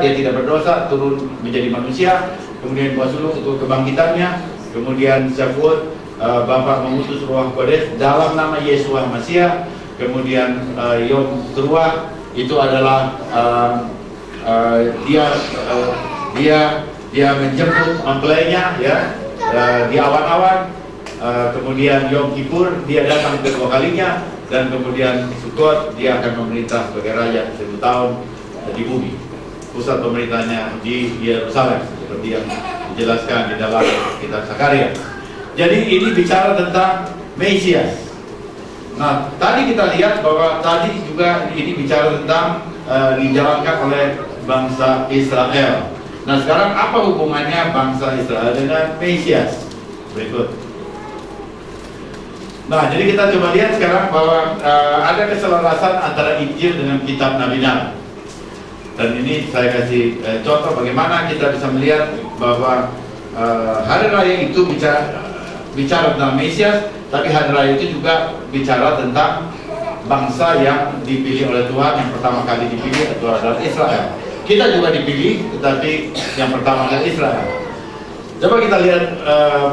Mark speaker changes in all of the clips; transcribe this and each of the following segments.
Speaker 1: dia tidak berdosa, turun menjadi manusia, kemudian buah sulung untuk kebangkitannya, kemudian Shavuot, Bapa mengutus Ruach Kodes dalam nama Yeshua Mashiach, kemudian Yom Teruah itu adalah dia menjemput mempelainya ya di awan-awan, kemudian Yom Kippur dia datang kedua kalinya, dan kemudian Sukkot dia akan memerintah sebagai raja 1000 tahun di bumi. Pusat pemerintahnya di Yerusalem seperti yang dijelaskan di dalam kitab Zakaria. Jadi ini bicara tentang Mesias. Nah, tadi kita lihat bahwa tadi juga ini bicara tentang dijalankan oleh bangsa Israel. Nah, sekarang apa hubungannya bangsa Israel dengan Mesias? Berikut. Nah, jadi kita coba lihat sekarang bahwa ada keselarasan antara Injil dengan kitab Nabi-Nabi. Dan ini saya kasih contoh bagaimana kita bisa melihat bahwa hari raya itu bicara tentang Mesias, tapi hari raya itu juga bicara tentang bangsa yang dipilih oleh Tuhan. Yang pertama kali dipilih itu adalah Israel. Kita juga dipilih, tetapi yang pertama adalah Israel. Coba kita lihat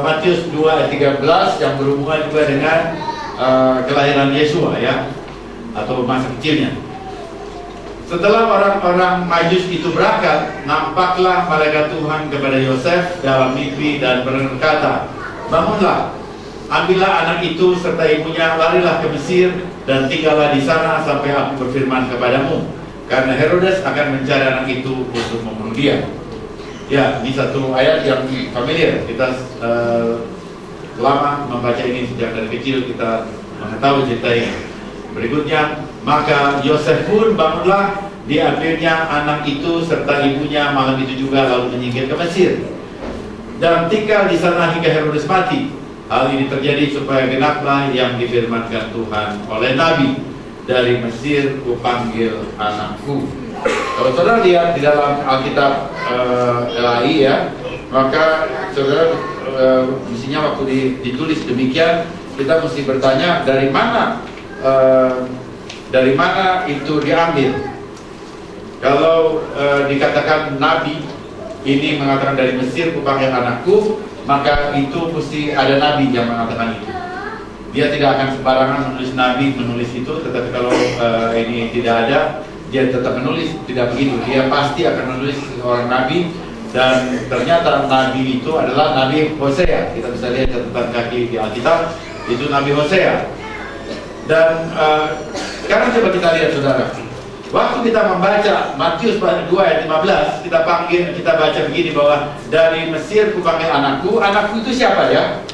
Speaker 1: Matius 2 ayat 13 yang berhubungan juga dengan kelahiran Yeshua ya, atau masa kecilnya. Setelah orang-orang Majus itu berangkat, nampaklah malaikat Tuhan kepada Yosef dalam mimpi dan berkata, "Bangunlah, ambillah anak itu serta ibunya, larilah ke Mesir dan tinggallah di sana sampai aku berfirman kepadamu, karena Herodes akan mencari anak itu untuk membunuh dia." Ya, ini satu ayat yang familiar. Kita lama membaca ini sejak dari kecil, kita mengetahui cerita ini. Berikutnya, maka Yosef pun bangunlah, diambilnya anak itu serta ibunya malam itu juga, lalu menyingkir ke Mesir dan tinggal di sana hingga Herodes mati. Hal ini terjadi supaya genaplah yang difirmankan Tuhan oleh Nabi, "Dari Mesir kupanggil anakku." Kalau saudara lihat di dalam Alkitab LAI ya, maka saudara mestinya waktu ditulis demikian, kita mesti bertanya dari mana itu diambil. Kalau dikatakan Nabi ini mengatakan dari Mesir kupanggil anakku, maka itu mesti ada Nabi yang mengatakan itu. Dia tidak akan sembarangan menulis Nabi menulis itu, tetapi kalau ini tidak ada, dia tetap menulis. Tidak begitu, dia pasti akan menulis seorang Nabi. Dan ternyata Nabi itu adalah Nabi Hosea. Kita bisa lihat catatan kaki di Alkitab, itu Nabi Hosea. Dan sekarang coba kita lihat saudara, waktu kita membaca Matius 2 ayat 15, kita baca begini bahwa dari Mesir kupanggil anakku. Anakku itu siapa ya?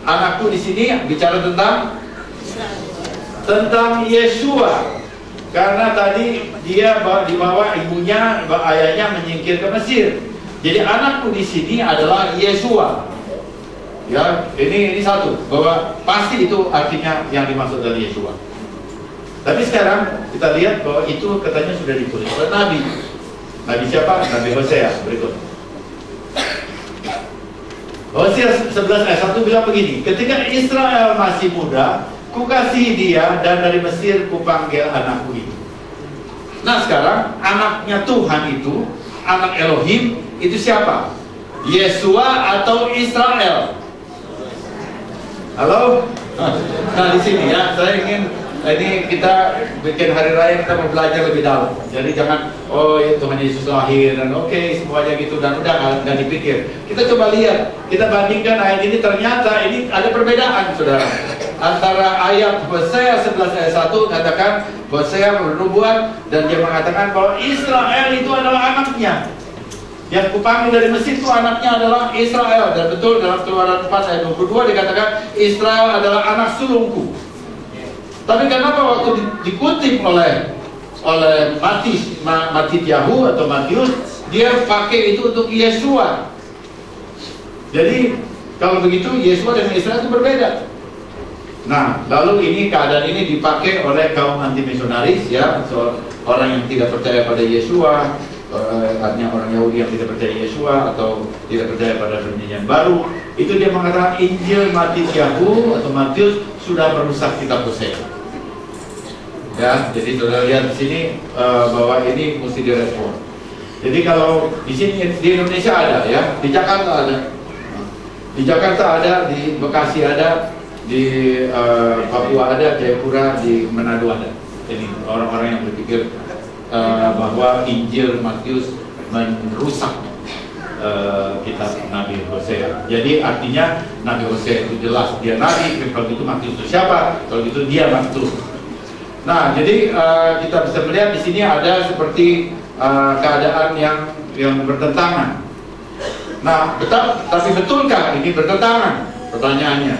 Speaker 1: Anakku di sini bicara tentang Yeshua. Karena tadi dia dibawa ibunya, ayahnya menyingkir ke Mesir. Jadi anakku di sini adalah Yeshua. Ya, ini satu, bahwa pasti itu artinya yang dimaksud dari Yeshua. Tapi sekarang kita lihat bahwa itu katanya sudah ditulis oleh Nabi. Nabi siapa? Nabi Hosea. Berikut. Hosea 11 ayat 1 bilang begini, "Ketika Israel masih muda, kukasihi dia, dan dari Mesir kupanggil anakku itu." Nah sekarang anaknya Tuhan itu, anak Elohim itu siapa? Yeshua atau Israel? Halo? Nah di sini ya, saya ingin ini kita bikin hari raya, kita mau belajar lebih dalam. Jadi jangan, oh ya Tuhan Yesus lahir dan oke, semuanya gitu dan udah nggak dipikir. Kita coba lihat, kita bandingkan ayat ini, ternyata ini ada perbedaan saudara. Antara ayat Hosea 11 ayat 1 katakan Hosea bernubuat dan dia mengatakan bahwa Israel itu adalah anaknya. Yang kupanggil dari Mesir itu anaknya adalah Israel. Dan betul dalam Keluaran 4 ayat 22 dikatakan Israel adalah anak sulungku. Tapi kenapa waktu dikutip oleh Matityahu atau Matius, dia pakai itu untuk Yeshua. Jadi kalau begitu Yeshua dan Israel itu berbeda. Nah, lalu keadaan ini dipakai oleh kaum anti misionaris ya, orang yang tidak percaya pada Yeshua. Artinya orang Yahudi yang tidak percaya Yeshua atau tidak percaya pada perjanjian baru, itu dia mengatakan Injil Matityahu atau Matius sudah merusak kitab Hosea. Ya, jadi saudara lihat di sini bahwa ini mesti direspon. Jadi kalau di sini di Indonesia ada ya, di Jakarta ada, di Jakarta ada, di Bekasi ada, di Papua ada, Jayapura, di Manado ada. Ini orang-orang yang berpikir bahwa Injil Matius merusak kitab Nabi Hosea. Jadi artinya Nabi Hosea itu jelas dia nabi, kalau gitu Matius itu siapa? Kalau gitu dia Matius. Nah, jadi kita bisa melihat di sini ada seperti keadaan yang bertentangan. Nah, tapi betulkah ini bertentangan? Pertanyaannya.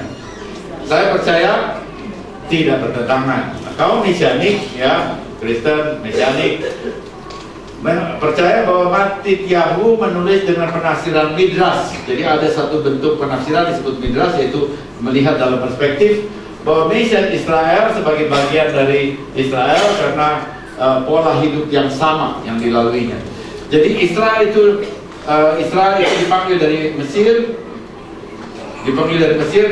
Speaker 1: Saya percaya tidak bertentangan. Nah, kaum Mesianik ya, Kristen Mesianik percaya bahwa Matityahu menulis dengan penafsiran Midrash. Jadi ada satu bentuk penafsiran disebut Midrash, yaitu melihat dalam perspektif bahwa Mesias Israel sebagai bagian dari Israel karena pola hidup yang sama yang dilaluinya. Jadi Israel itu dipanggil dari Mesir,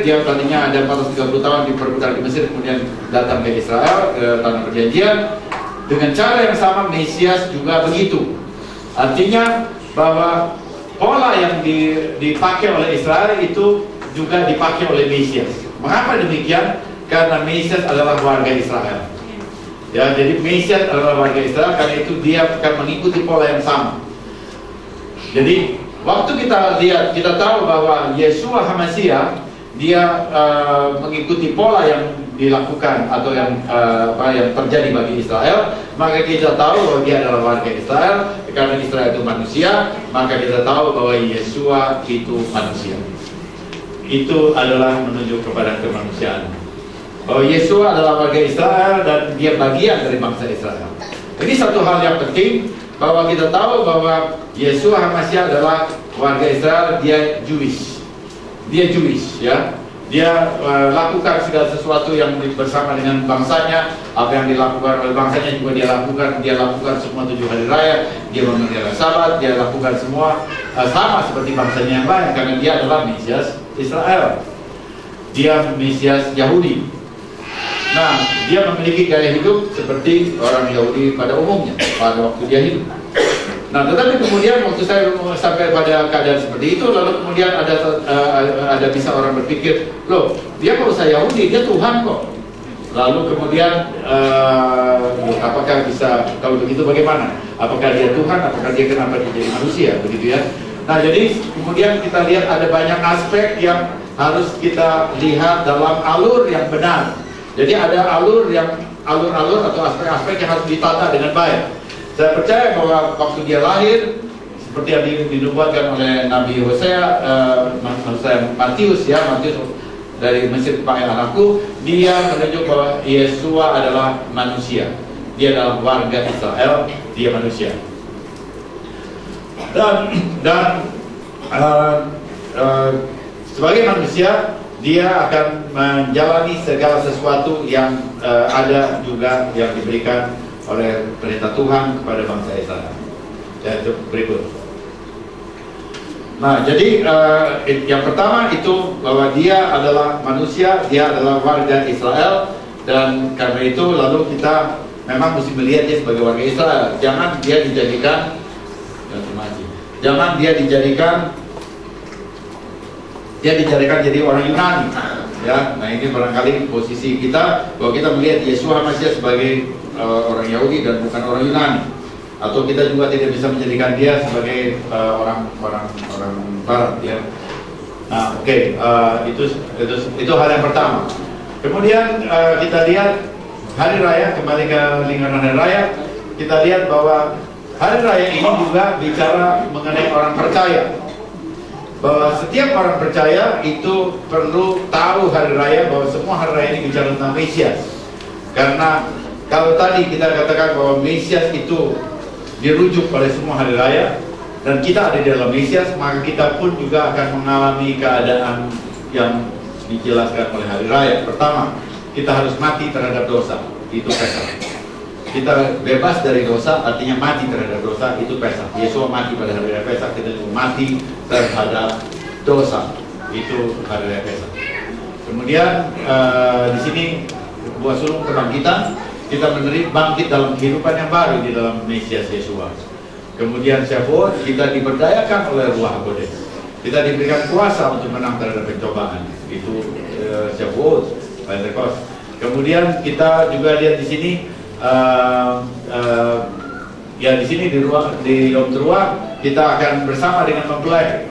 Speaker 1: dia tadinya ada 430 tahun diperbudak di Mesir, kemudian datang ke Israel, ke tanah perjanjian. Dengan cara yang sama Mesias juga begitu. Artinya bahwa pola yang dipakai oleh Israel itu juga dipakai oleh Mesias. Mengapa demikian? Karena Mesias adalah warga Israel. Ya, jadi Mesias adalah warga Israel, karena itu dia akan mengikuti pola yang sama. Jadi waktu kita lihat, kita tahu bahwa Yeshua HaMashiach dia mengikuti pola yang dilakukan atau yang terjadi bagi Israel, maka kita tahu bahwa dia adalah warga Israel. Karena Israel itu manusia, maka kita tahu bahwa Yeshua itu manusia. Itu adalah menunjuk kepada kemanusiaan. Bahwa Yeshua adalah warga Israel dan dia bagian dari bangsa Israel. Ini satu hal yang penting, bahwa kita tahu bahwa Yeshua HaMashiach adalah warga Israel, dia Jewish. Dia Jewish ya. Dia lakukan segala sesuatu yang bersama dengan bangsanya. Apa yang dilakukan oleh bangsanya juga dia lakukan. Dia lakukan semua 7 hari raya. Dia memelihara Sabat. Dia lakukan semua sama seperti bangsanya yang lain, karena dia adalah Mesias Israel. Dia Mesias Yahudi. Nah, dia memiliki gaya hidup seperti orang Yahudi pada umumnya pada waktu dia hidup. Nah, tetapi kemudian waktu saya sampai pada keadaan seperti itu, lalu kemudian ada bisa orang berpikir, loh, dia kalau saya Yahudi, dia Tuhan kok. Lalu kemudian apakah bisa, kalau begitu bagaimana? Apakah dia Tuhan? Apakah dia kenapa dia jadi manusia? Begitu ya. Nah, jadi kemudian kita lihat ada banyak aspek yang harus kita lihat dalam alur yang benar. Jadi ada alur atau aspek-aspek yang harus ditata dengan baik. Saya percaya bahwa waktu dia lahir, seperti yang dinubuatkan oleh Nabi Hosea, Matius dari Mesir pakai anakku, dia menunjuk bahwa Yeshua adalah manusia. Dia adalah warga Israel, dia manusia. Dan sebagai manusia, dia akan menjalani segala sesuatu yang ada juga yang diberikan oleh perintah Tuhan kepada bangsa Israel. Itu berikut. Nah, jadi yang pertama itu bahwa dia adalah manusia, dia adalah warga Israel, dan karena itu lalu kita memang mesti melihat dia sebagai warga Israel. Jangan dia dijadikan jadi orang Yunani, ya. Nah, ini barangkali posisi kita, bahwa kita melihat Yeshua HaMashiach sebagai orang Yahudi dan bukan orang Yunani, atau kita juga tidak bisa menjadikan dia sebagai orang Barat, ya. Nah, oke, itu hal yang pertama. Kemudian kita lihat hari raya, kembali ke lingkaran hari raya, kita lihat bahwa hari raya ini juga bicara mengenai orang percaya. Bahwa setiap orang percaya itu perlu tahu hari raya, bahwa semua hari raya ini bicara tentang Mesias. Karena kalau tadi kita katakan bahwa Mesias itu dirujuk oleh semua hari raya, dan kita ada di dalam Mesias, maka kita pun juga akan mengalami keadaan yang dijelaskan oleh hari raya. Pertama, kita harus mati terhadap dosa, itu Pesach. Kita bebas dari dosa, artinya mati terhadap dosa, itu Pesach. Yeshua mati pada hari raya Pesach, kita juga mati terhadap dosa, itu hari raya Pesach. Kemudian di sini buat sulung kebangkitan, kita menerima bangkit dalam kehidupan yang baru di dalam Mesias Yeshua. Kemudian Shavuot, kita diberdayakan oleh Ruach HaKodesh. Kita diberikan kuasa untuk menang terhadap pencobaan. Itu Shavuot, Pentecost. Kemudian kita juga lihat di sini, ya di sini di Yom Teruah kita akan bersama dengan mempelai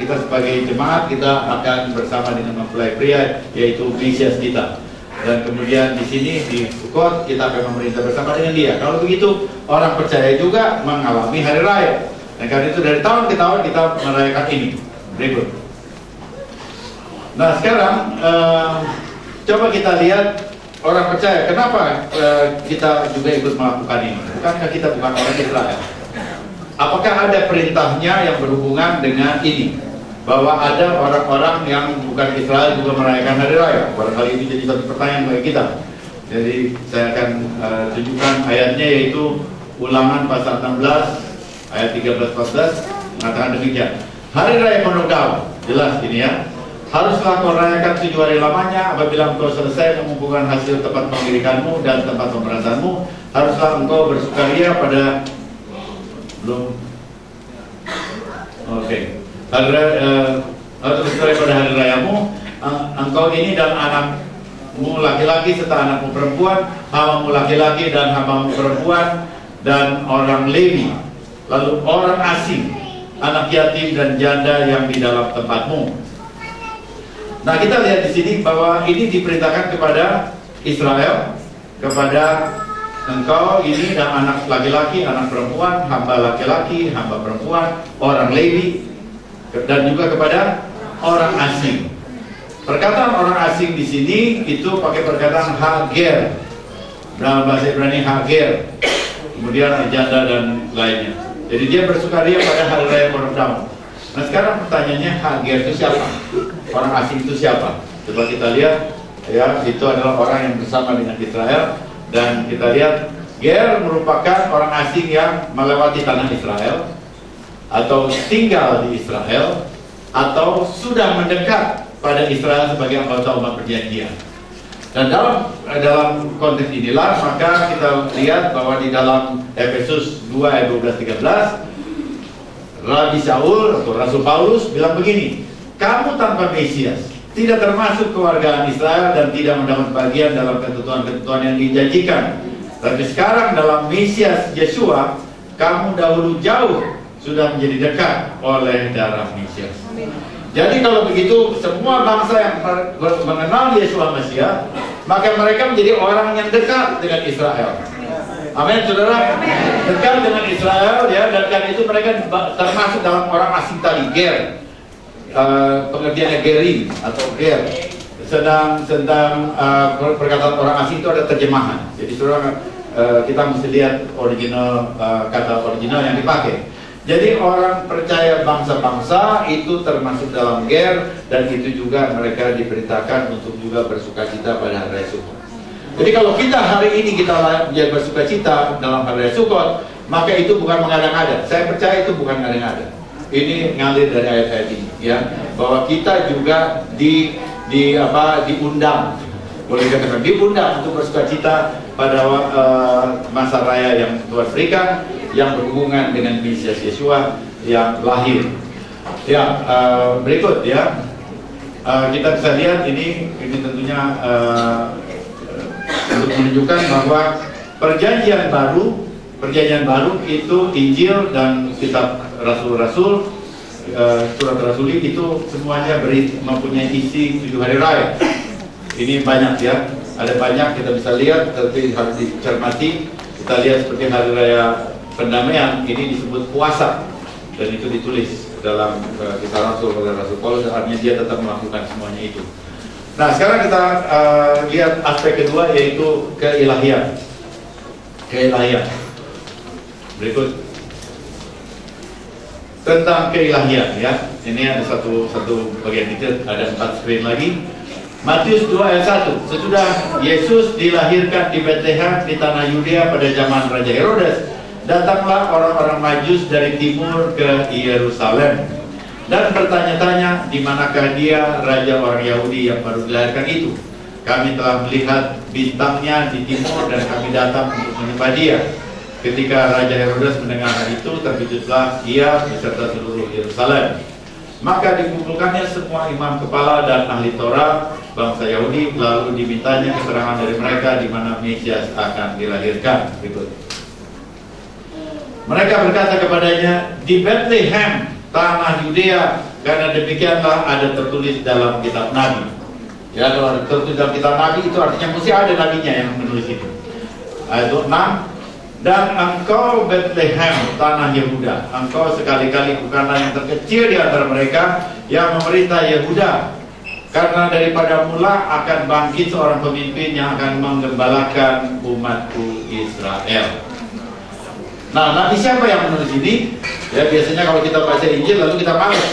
Speaker 1: kita sebagai jemaat, kita akan bersama dengan mempelai pria, yaitu Mesias kita. Dan kemudian di sini di Sukkot kita akan memerintah bersama dengan dia. Kalau begitu, orang percaya juga mengalami hari raya. Dan karena itu dari tahun ke tahun kita merayakan ini. Berikut. Nah sekarang coba kita lihat orang percaya. Kenapa kita juga ikut melakukan ini? Bukankah kita bukan orang Israel? Apakah ada perintahnya yang berhubungan dengan ini? Bahwa ada orang-orang yang bukan Israel juga merayakan hari raya. Barangkali ini jadi satu pertanyaan bagi kita. Jadi saya akan tunjukkan ayatnya, yaitu Ulangan pasal 16 ayat 13-14 mengatakan demikian. Hari raya Penodau, jelas ini ya. Haruslah kau rayakan 7 hari lamanya. Apabila engkau selesai mengumpulkan hasil tempat pengirikanmu dan tempat pemberantasanmu, haruslah engkau bersukaria pada harus bersukaria pada hari rayamu. Engkau ini dan anakmu laki-laki serta anakmu perempuan, hambamu laki-laki dan hambamu perempuan, dan orang Lewi, lalu orang asing, anak yatim dan janda yang di dalam tempatmu. Nah kita lihat di sini bahwa ini diperintahkan kepada Israel, kepada engkau ini dan anak laki-laki, anak perempuan, hamba laki-laki, hamba perempuan, orang Lewi, dan juga kepada orang asing. Perkataan orang asing di sini itu pakai perkataan hager, dalam bahasa Ibrani hager, kemudian janda dan lainnya. Jadi dia bersukaria pada hari raya Penodau. Nah sekarang pertanyaannya, hager itu siapa? Orang asing itu siapa? Coba kita lihat ya, itu adalah orang yang bersama dengan Israel. Dan kita lihat Ger merupakan orang asing yang melewati tanah Israel, atau tinggal di Israel, atau sudah mendekat pada Israel sebagai anggota umat perjanjian. Dan dalam konteks inilah maka kita lihat bahwa di dalam Efesus 2 ayat 12-13 Rabi Saul atau Rasul Paulus bilang begini, kamu tanpa Mesias tidak termasuk kewargaan Israel dan tidak mendapat bagian dalam ketentuan-ketentuan yang dijanjikan. Tapi sekarang dalam Mesias Yeshua, kamu dahulu jauh sudah menjadi dekat oleh darah Mesias. Jadi kalau begitu, semua bangsa yang mengenal Yeshua Mesias, maka mereka menjadi orang yang dekat dengan Israel. Amin, saudara. Dekat dengan Israel ya, dan karena itu mereka termasuk dalam orang asing tadi, ger. Pengertiannya gerim atau ger. Sedang perkataan orang asing itu ada terjemahan. Jadi saudara, kita mesti lihat original, kata original yang dipakai. Jadi orang percaya bangsa-bangsa itu termasuk dalam ger, dan itu juga mereka diperintahkan untuk juga bersukacita pada hari raya Sukkot. Jadi kalau kita hari ini kita bersukacita dalam hari raya Sukkot, maka itu bukan mengada-ngada. Saya percaya itu bukan mengada-ngada. Ini ngalir dari ayat-ayat ini, ya, bahwa kita juga diundang, boleh dikatakan diundang untuk bersukacita pada masa raya yang Tuhan berikan, yang berhubungan dengan Mesias Yeshua yang lahir. Ya, berikut ya, kita bisa lihat ini tentunya untuk menunjukkan bahwa perjanjian baru itu Injil dan kitab Rasul-Rasul, surat Rasuli itu semuanya mempunyai isi 7 hari raya. Ini banyak ya, ada banyak kita bisa lihat, tapi harus dicermati. Kita lihat seperti hari raya pendamaian, ini disebut puasa, dan itu ditulis dalam kisah Rasul oleh Rasul Paulus, artinya dia tetap melakukan semuanya itu. Nah sekarang kita lihat aspek kedua, yaitu keilahian. Berikut tentang keilahian ya. Ini ada satu bagian detail, ada 4 screen lagi. Matius 2 ayat 1. Sesudah Yesus dilahirkan di Betlehem di tanah Yudea pada zaman Raja Herodes, datanglah orang-orang Majus dari timur ke Yerusalem dan bertanya-tanya, di manakah dia, raja orang Yahudi yang baru dilahirkan itu? Kami telah melihat bintangnya di timur dan kami datang untuk menyembah dia. Ketika Raja Herodes mendengar hal itu, terkejutlah ia beserta seluruh Yerusalem. Maka dikumpulkannya semua imam kepala dan ahli Taurat bangsa Yahudi, lalu dimintanya keterangan dari mereka di mana Mesias akan dilahirkan. Berikut. Mereka berkata kepadanya, di Bethlehem, tanah Yudea, karena demikianlah ada tertulis dalam kitab Nabi. Ya, kalau ada tertulis dalam kitab Nabi itu artinya mesti ada nabinya yang menulis itu. Ayat 6. Dan engkau Bethlehem, tanah Yehuda, engkau sekali-kali bukanlah yang terkecil di antara mereka yang memerintah Yehuda, karena daripada mula akan bangkit seorang pemimpin yang akan menggembalakan umatku Israel. Nah, nabi siapa yang menulis ini? Ya, biasanya kalau kita baca Injil lalu kita malas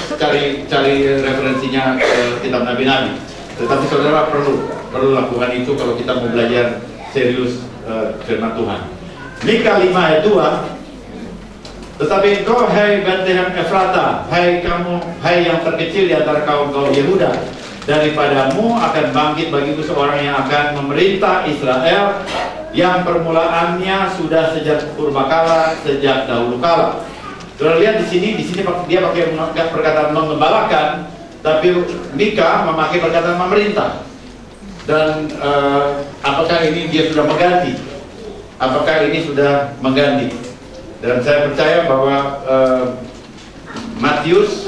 Speaker 1: cari referensinya ke kitab nabi-nabi. Tetapi saudara perlu lakukan itu kalau kita mau belajar serius firman Tuhan. Mika 5 ayat 2. Tetapi engkau, hai Bethlehem Efrata, hai yang terkecil di antara kaum-kaum Yehuda, daripadamu akan bangkit bagiku seorang yang akan memerintah Israel, yang permulaannya sudah sejak purbakala, sejak dahulu kala. Saudara lihat di sini dia pakai perkataan menggembalakan, tapi Mika memakai perkataan memerintah. Dan apakah ini dia sudah mengganti? Apakah ini sudah mengganti? Dan saya percaya bahwa Matius